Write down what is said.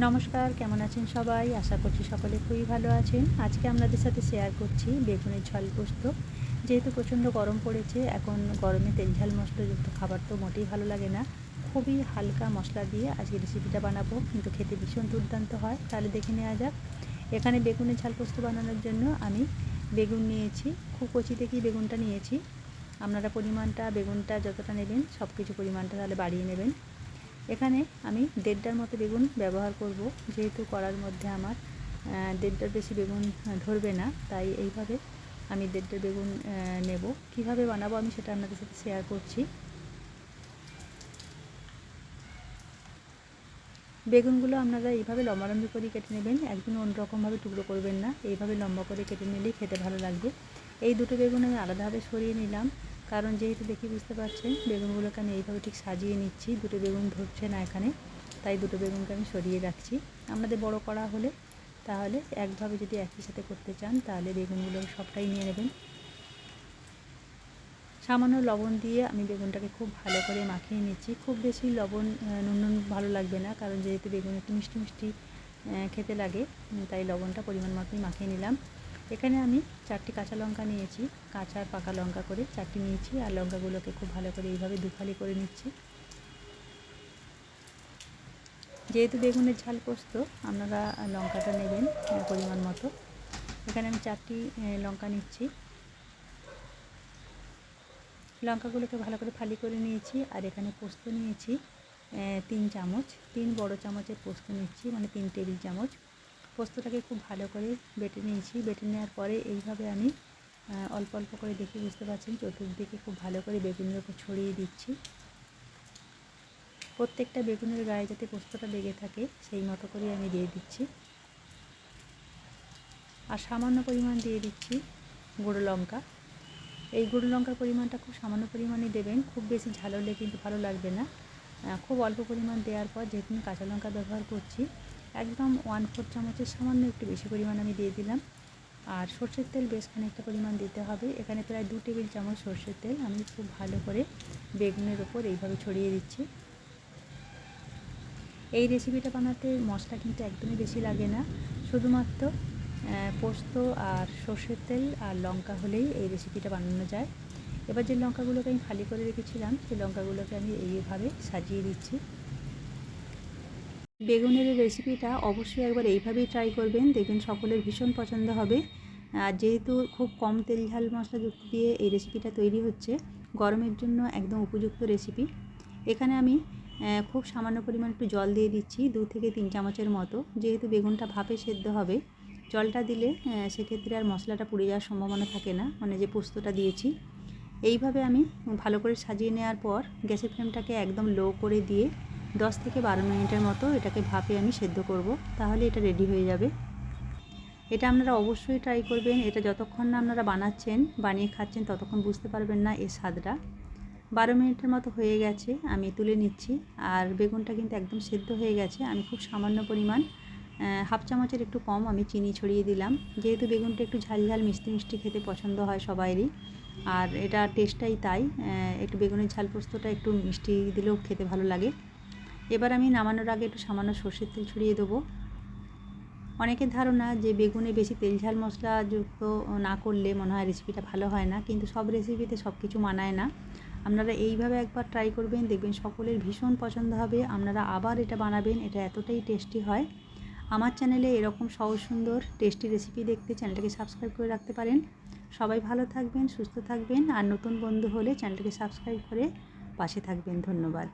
নমস্কার, কেমন আছেন সবাই? আশা করছি সকলে খুবই ভালো আছেন। আজকে আপনাদের সাথে শেয়ার করছি বেগুনের ঝাল পোস্ত। যেহেতু প্রচণ্ড গরম পড়েছে, এখন গরমে তেল ঝাল মশলাযুক্ত খাবার তো মোটেই ভালো লাগে না। খুবই হালকা মশলা দিয়ে আজকে রেসিপিটা বানাবো, কিন্তু খেতে ভীষণ দুর্দান্ত হয়। তাহলে দেখে নেওয়া যাক। এখানে বেগুনের ঝাল পোস্ত বানানোর জন্য আমি বেগুন নিয়েছি, খুব কচি থেকেই বেগুনটা নিয়েছি। আপনারা পরিমাণটা বেগুনটা যতটা নেবেন সব কিছু পরিমাণটা তাহলে বাড়িয়ে নেবেন। এখানে আমি 1.5টার মতো বেগুন ব্যবহার করব, যেহেতু কড়ার মধ্যে আমার 1.5টার বেশি বেগুন ধরবে না, তাই এইভাবে আমি 1.5টা বেগুন নেব। কিভাবে বানাবো আমি সেটা আপনাদের সাথে শেয়ার করছি। বেগুনগুলো আপনারা এইভাবে লম্বালম্বি করে কেটে নেবেন, একদম অন্যরকমভাবে টুকরো করবেন না, এইভাবে লম্বা করে কেটে নিলেই খেতে ভালো লাগবে। এই দুটো বেগুন আমি আলাদাভাবে সরিয়ে নিলাম, কারণ যেহেতু দেখি বুঝতে পারছেন বেগুনগুলোকে আমি এইভাবে ঠিক সাজিয়ে নিচ্ছি। দুটো বেগুন ধরছে না এখানে, তাই দুটো বেগুনকে আমি সরিয়ে রাখছি। আপনাদের বড় করা হলে তাহলে একভাবে যদি একই সাথে করতে চান তাহলে বেগুনগুলো সবটাই নিয়ে নেবেন। সামান্য লবণ দিয়ে আমি বেগুনটাকে খুব ভালো করে মাখিয়ে নিচ্ছি। খুব বেশি লবণ নুন ভালো লাগবে না, কারণ যেহেতু বেগুন একটু মিষ্টি মিষ্টি খেতে লাগে, তাই লবণটা পরিমাণ মতোই মাখিয়ে নিলাম। এখানে আমি 4টি কাঁচা লঙ্কা নিয়েছি, কাঁচা আর পাকা লঙ্কা করে 4টি নিয়েছি, আর লঙ্কাগুলোকে খুব ভালো করে এইভাবে দুফালি করে নিচ্ছি। যেহেতু বেগুনের ঝাল পোস্ত, আপনারা লঙ্কাটা নেবেন পরিমাণ মতো। এখানে আমি 4টি লঙ্কা নিচ্ছি। লঙ্কাগুলোকে ভালো করে ফালি করে নিয়েছি, আর এখানে পোস্ত নিয়েছি 3 চামচ, 3 বড় চামচের পোস্ত নিচ্ছি, মানে 3 টেবিল চামচ। পোস্তটাকে খুব ভালো করে বেটে নিয়েছি। বেটে নেওয়ার পরে এইভাবে আমি অল্প অল্প করে দেখে বুঝতে পারছেন চতুর্দিকে খুব ভালো করে বেগুনের উপর ছড়িয়ে দিচ্ছি। প্রত্যেকটা বেগুনের গায়ে যাতে পোস্তটা লেগে থাকে সেই মতো করে আমি দিয়ে দিচ্ছি। আর সামান্য পরিমাণ দিয়ে দিচ্ছি গুঁড়ো লঙ্কা। এই গুঁড়ো লঙ্কার পরিমাণটা খুব সামান্য পরিমাণে দেবেন, খুব বেশি ঝাল হলে কিন্তু ভালো লাগবে না। খুব অল্প পরিমাণ দেওয়ার পর, যেহেতু আমি কাঁচা লঙ্কা ব্যবহার করছি, একদম 1/4 চামচের সামান্য একটু বেশি পরিমাণ আমি দিয়ে দিলাম। আর সর্ষের তেল বেশ খানিকটা পরিমাণ দিতে হবে। এখানে প্রায় 2 টেবিল চামচ সর্ষের তেল আমি খুব ভালো করে বেগুনের ওপর এইভাবে ছড়িয়ে দিচ্ছি। এই রেসিপিটা বানাতে মশলা কিন্তু একদমই বেশি লাগে না, শুধুমাত্র পোস্ত আর সর্ষের তেল আর লঙ্কা হলেই এই রেসিপিটা বানানো যায়। এবার যে লঙ্কাগুলোকে আমি ফালি করে রেখেছিলাম সেই লঙ্কাগুলোকে আমি এইভাবে সাজিয়ে দিচ্ছি। বেগুনের এই রেসিপিটা অবশ্যই একবার এইভাবেই ট্রাই করবেন, দেখবেন সকলের ভীষণ পছন্দ হবে। আর যেহেতু খুব কম তেল ঝাল মশলাযুক্ত দিয়ে এই রেসিপিটা তৈরি হচ্ছে, গরমের জন্য একদম উপযুক্ত রেসিপি। এখানে আমি খুব সামান্য পরিমাণ একটু জল দিয়ে দিচ্ছি, 2 থেকে 3 চামচের মতো। যেহেতু বেগুনটা ভাপে সেদ্ধ হবে, জলটা দিলে সেক্ষেত্রে আর মশলাটা পুড়ে যাওয়ার সম্ভাবনা থাকে না, মানে যে পোস্তটা দিয়েছি। এইভাবে আমি ভালো করে সাজিয়ে নেওয়ার পর গ্যাসের ফ্লেমটাকে একদম লো করে দিয়ে 10 থেকে 12 মিনিটের মতো এটাকে ভাপে আমি সেদ্ধ করব, তাহলে এটা রেডি হয়ে যাবে। এটা আপনারা অবশ্যই ট্রাই করবেন। এটা যতক্ষণ না আপনারা বানাচ্ছেন, বানিয়ে খাচ্ছেন, ততক্ষণ বুঝতে পারবেন না এর স্বাদটা। 12 মিনিটের মতো হয়ে গেছে, আমি তুলে নিচ্ছি। আর বেগুনটা কিন্তু একদম সেদ্ধ হয়ে গেছে। আমি খুব সামান্য পরিমাণ 1/2 চামচের একটু কম আমি চিনি ছড়িয়ে দিলাম, যেহেতু বেগুনটা একটু ঝাল ঝাল মিষ্টি মিষ্টি খেতে পছন্দ হয় সবাইরই, আর এটা টেস্টটাই তাই। একটু বেগুনের ঝাল পোস্তটা একটু মিষ্টি দিলেও খেতে ভালো লাগে। এবার আমি নামানোর আগে একটু সামান্য সর্ষের তেল ছড়িয়ে দেবো। অনেকের ধারণা যে বেগুনে বেশি তেল ঝাল মশলাযুক্ত না করলে মনে হয় রেসিপিটা ভালো হয় না, কিন্তু সব রেসিপিতে সব কিছু মানায় না। আপনারা এইভাবে একবার ট্রাই করবেন, দেখবেন সকলের ভীষণ পছন্দ হবে। আপনারা আবার এটা বানাবেন, এটা এতটাই টেস্টি হয়। আমার চ্যানেলে এরকম সহজ সুন্দর টেস্টি রেসিপি দেখতে চ্যানেলটাকে সাবস্ক্রাইব করে রাখতে পারেন। সবাই ভালো থাকবেন, সুস্থ থাকবেন, আর নতুন বন্ধু হলে চ্যানেলটাকে সাবস্ক্রাইব করে পাশে থাকবেন। ধন্যবাদ।